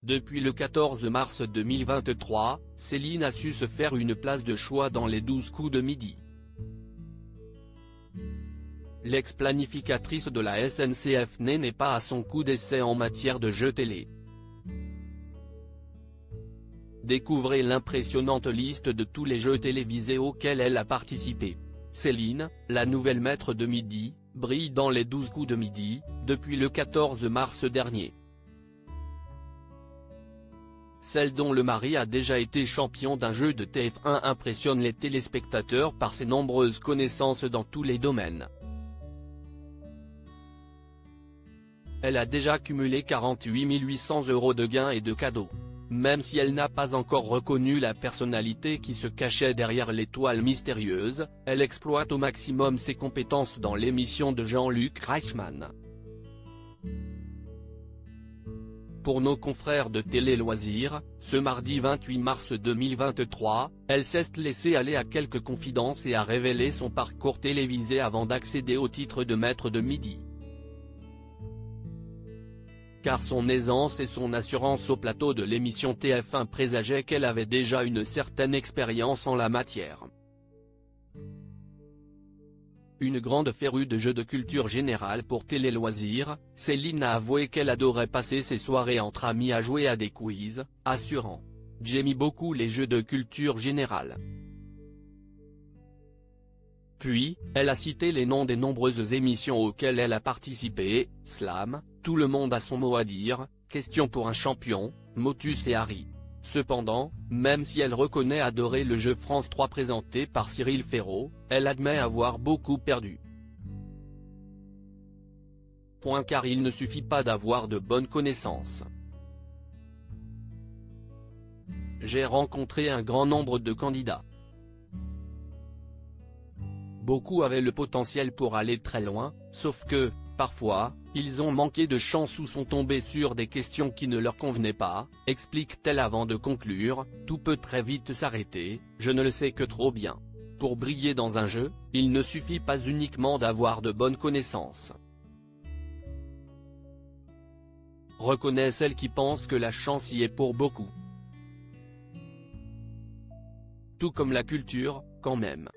Depuis le 14 mars 2023, Céline a su se faire une place de choix dans les 12 coups de midi. L'ex-planificatrice de la SNCF n'est pas à son coup d'essai en matière de jeux télé. Découvrez l'impressionnante liste de tous les jeux télévisés auxquels elle a participé. Céline, la nouvelle maître de midi, brille dans les 12 coups de midi, depuis le 14 mars dernier. Celle dont le mari a déjà été champion d'un jeu de TF1 impressionne les téléspectateurs par ses nombreuses connaissances dans tous les domaines. Elle a déjà cumulé 48 800 € de gains et de cadeaux. Même si elle n'a pas encore reconnu la personnalité qui se cachait derrière l'étoile mystérieuse, elle exploite au maximum ses compétences dans l'émission de Jean-Luc Reichmann. Pour nos confrères de Télé Loisirs, ce mardi 28 mars 2023, elle s'est laissée aller à quelques confidences et a révélé son parcours télévisé avant d'accéder au titre de maître de midi. Car son aisance et son assurance au plateau de l'émission TF1 présageaient qu'elle avait déjà une certaine expérience en la matière. Une grande férue de jeux de culture générale pour Télé Loisirs, Céline a avoué qu'elle adorait passer ses soirées entre amis à jouer à des quiz, assurant « J'aime beaucoup les jeux de culture générale ». Puis, elle a cité les noms des nombreuses émissions auxquelles elle a participé, Slam, Tout le monde a son mot à dire, Question pour un champion, Motus et Harry. Cependant, même si elle reconnaît adorer le jeu France 3 présenté par Cyril Ferraud, elle admet avoir beaucoup perdu. Car il ne suffit pas d'avoir de bonnes connaissances. J'ai rencontré un grand nombre de candidats. Beaucoup avaient le potentiel pour aller très loin, sauf que, parfois, ils ont manqué de chance ou sont tombés sur des questions qui ne leur convenaient pas, explique-t-elle avant de conclure, tout peut très vite s'arrêter, je ne le sais que trop bien. Pour briller dans un jeu, il ne suffit pas uniquement d'avoir de bonnes connaissances. Reconnaît celle qui pense que la chance y est pour beaucoup. Tout comme la culture, quand même.